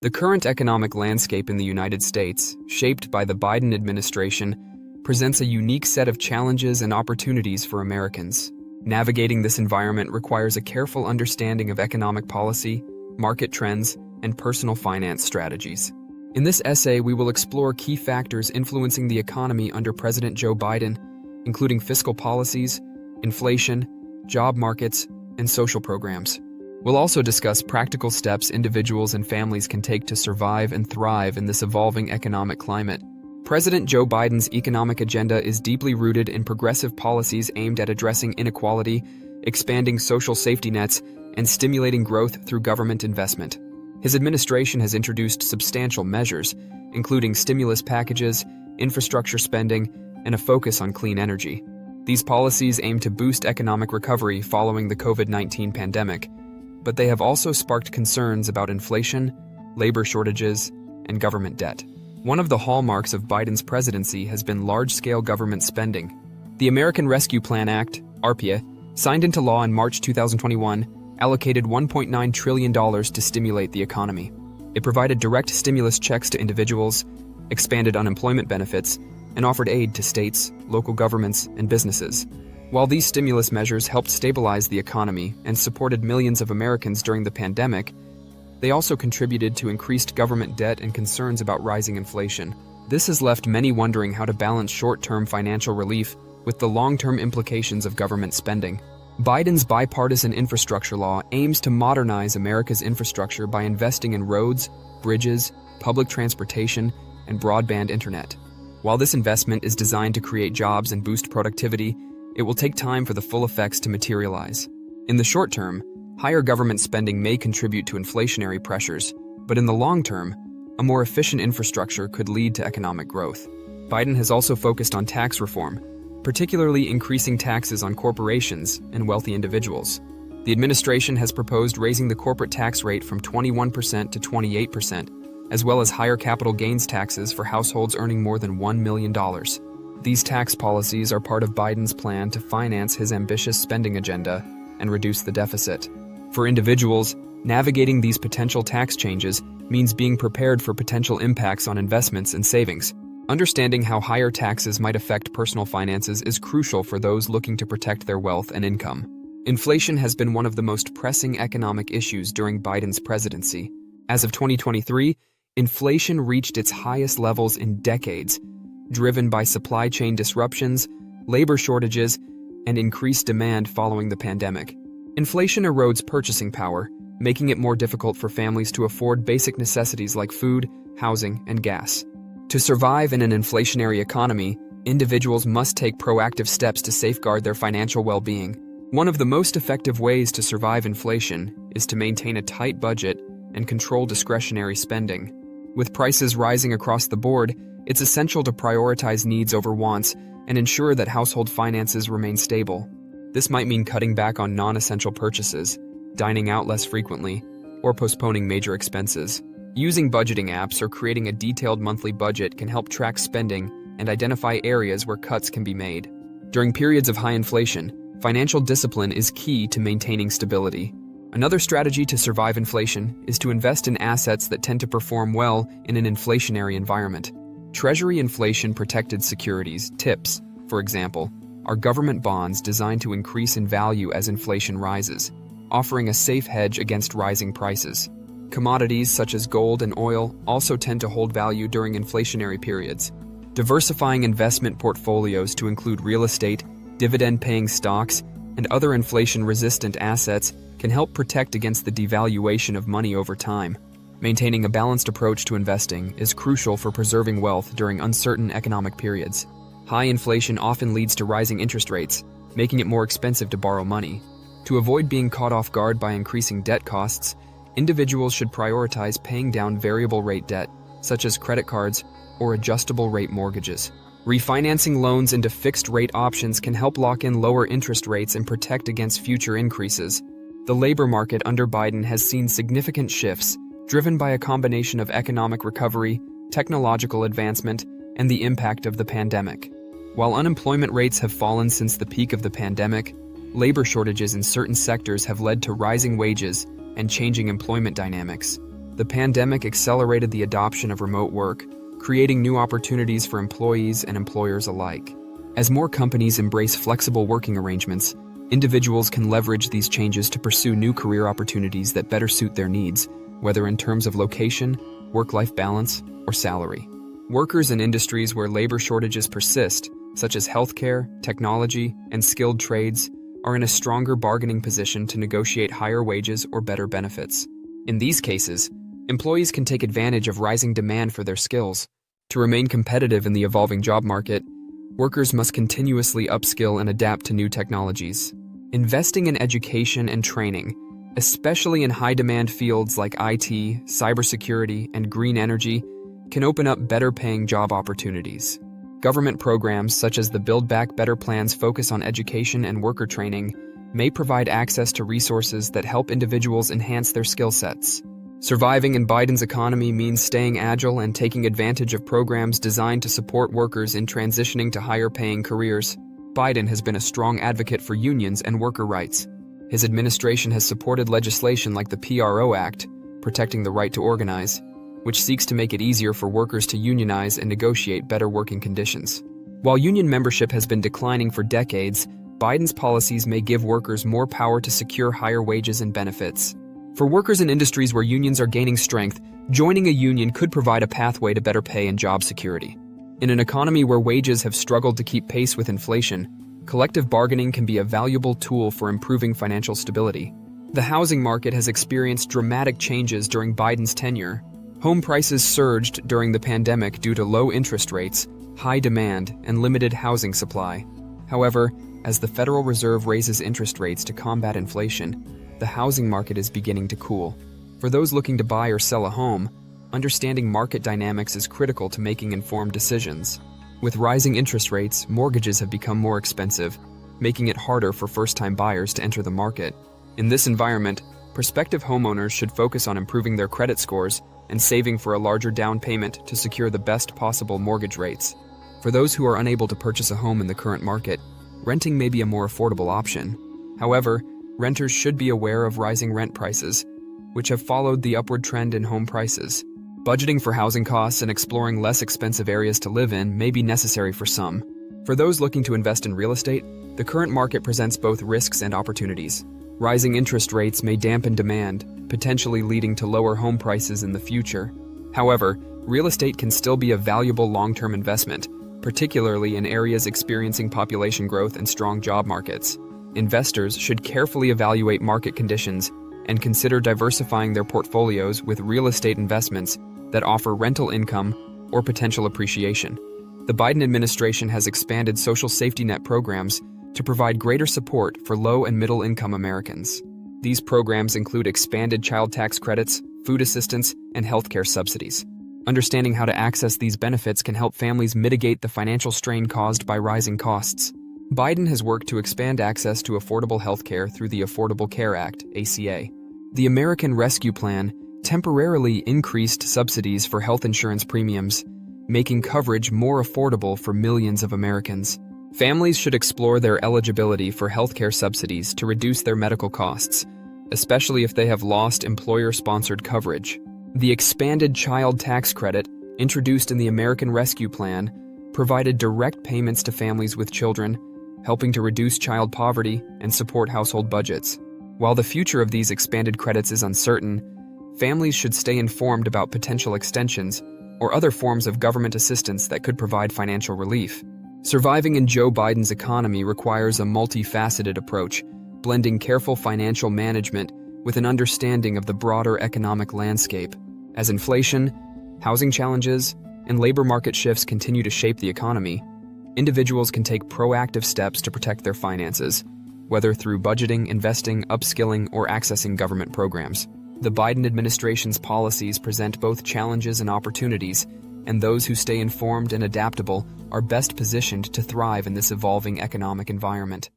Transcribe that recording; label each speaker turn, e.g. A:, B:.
A: The current economic landscape in the United States, shaped by the Biden administration, presents a unique set of challenges and opportunities for Americans. Navigating this environment requires a careful understanding of economic policy, market trends, and personal finance strategies. In this essay, we will explore key factors influencing the economy under President Joe Biden, including fiscal policies, inflation, job markets, and social programs. We'll also discuss practical steps individuals and families can take to survive and thrive in this evolving economic climate. President Joe Biden's economic agenda is deeply rooted in progressive policies aimed at addressing inequality, expanding social safety nets, and stimulating growth through government investment. His administration has introduced substantial measures, including stimulus packages, infrastructure spending, and a focus on clean energy. These policies aim to boost economic recovery following the COVID-19 pandemic, but they have also sparked concerns about inflation, labor shortages, and government debt. One of the hallmarks of Biden's presidency has been large-scale government spending. The American Rescue Plan Act, ARPA, signed into law in March 2021, allocated $1.9 trillion to stimulate the economy. It provided direct stimulus checks to individuals, expanded unemployment benefits, and offered aid to states, local governments, and businesses. While these stimulus measures helped stabilize the economy and supported millions of Americans during the pandemic, they also contributed to increased government debt and concerns about rising inflation. This has left many wondering how to balance short-term financial relief with the long-term implications of government spending. Biden's bipartisan infrastructure law aims to modernize America's infrastructure by investing in roads, bridges, public transportation, and broadband internet. While this investment is designed to create jobs and boost productivity, it will take time for the full effects to materialize. In the short term, higher government spending may contribute to inflationary pressures, but in the long term, a more efficient infrastructure could lead to economic growth. Biden has also focused on tax reform, particularly increasing taxes on corporations and wealthy individuals. The administration has proposed raising the corporate tax rate from 21% to 28%, as well as higher capital gains taxes for households earning more than $1 million. These tax policies are part of Biden's plan to finance his ambitious spending agenda and reduce the deficit. For individuals, navigating these potential tax changes means being prepared for potential impacts on investments and savings. Understanding how higher taxes might affect personal finances is crucial for those looking to protect their wealth and income. Inflation has been one of the most pressing economic issues during Biden's presidency. As of 2023, inflation reached its highest levels in decades, driven by supply chain disruptions, labor shortages, and increased demand following the pandemic. Inflation erodes purchasing power, making it more difficult for families to afford basic necessities like food, housing, and gas. To survive in an inflationary economy, individuals must take proactive steps to safeguard their financial well-being. One of the most effective ways to survive inflation is to maintain a tight budget and control discretionary spending. With prices rising across the board, it's essential to prioritize needs over wants and ensure that household finances remain stable. This might mean cutting back on non-essential purchases, dining out less frequently, or postponing major expenses. Using budgeting apps or creating a detailed monthly budget can help track spending and identify areas where cuts can be made. During periods of high inflation, financial discipline is key to maintaining stability. Another strategy to survive inflation is to invest in assets that tend to perform well in an inflationary environment. Treasury inflation-protected securities, TIPS, for example, are government bonds designed to increase in value as inflation rises, offering a safe hedge against rising prices. Commodities such as gold and oil also tend to hold value during inflationary periods. Diversifying investment portfolios to include real estate, dividend-paying stocks, and other inflation-resistant assets can help protect against the devaluation of money over time. Maintaining a balanced approach to investing is crucial for preserving wealth during uncertain economic periods. High inflation often leads to rising interest rates, making it more expensive to borrow money. To avoid being caught off guard by increasing debt costs, individuals should prioritize paying down variable rate debt, such as credit cards or adjustable rate mortgages. Refinancing loans into fixed rate options can help lock in lower interest rates and protect against future increases. The labor market under Biden has seen significant shifts, driven by a combination of economic recovery, technological advancement, and the impact of the pandemic. While unemployment rates have fallen since the peak of the pandemic, labor shortages in certain sectors have led to rising wages and changing employment dynamics. The pandemic accelerated the adoption of remote work, creating new opportunities for employees and employers alike. As more companies embrace flexible working arrangements, individuals can leverage these changes to pursue new career opportunities that better suit their needs, whether in terms of location, work-life balance, or salary. Workers in industries where labor shortages persist, such as healthcare, technology, and skilled trades, are in a stronger bargaining position to negotiate higher wages or better benefits. In these cases, employees can take advantage of rising demand for their skills. To remain competitive in the evolving job market, workers must continuously upskill and adapt to new technologies. Investing in education and training, especially in high-demand fields like IT, cybersecurity, and green energy, can open up better-paying job opportunities. Government programs such as the Build Back Better plan's focus on education and worker training may provide access to resources that help individuals enhance their skill sets. Surviving in Biden's economy means staying agile and taking advantage of programs designed to support workers in transitioning to higher-paying careers. Biden has been a strong advocate for unions and worker rights. His administration has supported legislation like the PRO Act, protecting the right to organize, which seeks to make it easier for workers to unionize and negotiate better working conditions. While union membership has been declining for decades, Biden's policies may give workers more power to secure higher wages and benefits. For workers in industries where unions are gaining strength, joining a union could provide a pathway to better pay and job security. In an economy where wages have struggled to keep pace with inflation, collective bargaining can be a valuable tool for improving financial stability. The housing market has experienced dramatic changes during Biden's tenure. Home prices surged during the pandemic due to low interest rates, high demand, and limited housing supply. However, as the Federal Reserve raises interest rates to combat inflation, the housing market is beginning to cool. For those looking to buy or sell a home, understanding market dynamics is critical to making informed decisions. With rising interest rates, mortgages have become more expensive, making it harder for first-time buyers to enter the market. In this environment, prospective homeowners should focus on improving their credit scores and saving for a larger down payment to secure the best possible mortgage rates. For those who are unable to purchase a home in the current market, renting may be a more affordable option. However, renters should be aware of rising rent prices, which have followed the upward trend in home prices. Budgeting for housing costs and exploring less expensive areas to live in may be necessary for some. For those looking to invest in real estate, the current market presents both risks and opportunities. Rising interest rates may dampen demand, potentially leading to lower home prices in the future. However, real estate can still be a valuable long-term investment, particularly in areas experiencing population growth and strong job markets. Investors should carefully evaluate market conditions and consider diversifying their portfolios with real estate investments that offer rental income or potential appreciation. The Biden administration has expanded social safety net programs to provide greater support for low and middle-income Americans. These programs include expanded child tax credits, food assistance, and healthcare subsidies. Understanding how to access these benefits can help families mitigate the financial strain caused by rising costs. Biden has worked to expand access to affordable healthcare through the Affordable Care Act, ACA. The American Rescue Plan temporarily increased subsidies for health insurance premiums, making coverage more affordable for millions of Americans. Families should explore their eligibility for healthcare subsidies to reduce their medical costs, especially if they have lost employer-sponsored coverage. The expanded child tax credit, introduced in the American Rescue Plan, provided direct payments to families with children, helping to reduce child poverty and support household budgets. While the future of these expanded credits is uncertain, families should stay informed about potential extensions or other forms of government assistance that could provide financial relief. Surviving in Joe Biden's economy requires a multifaceted approach, blending careful financial management with an understanding of the broader economic landscape. As inflation, housing challenges, and labor market shifts continue to shape the economy, individuals can take proactive steps to protect their finances, whether through budgeting, investing, upskilling, or accessing government programs. The Biden administration's policies present both challenges and opportunities, and those who stay informed and adaptable are best positioned to thrive in this evolving economic environment.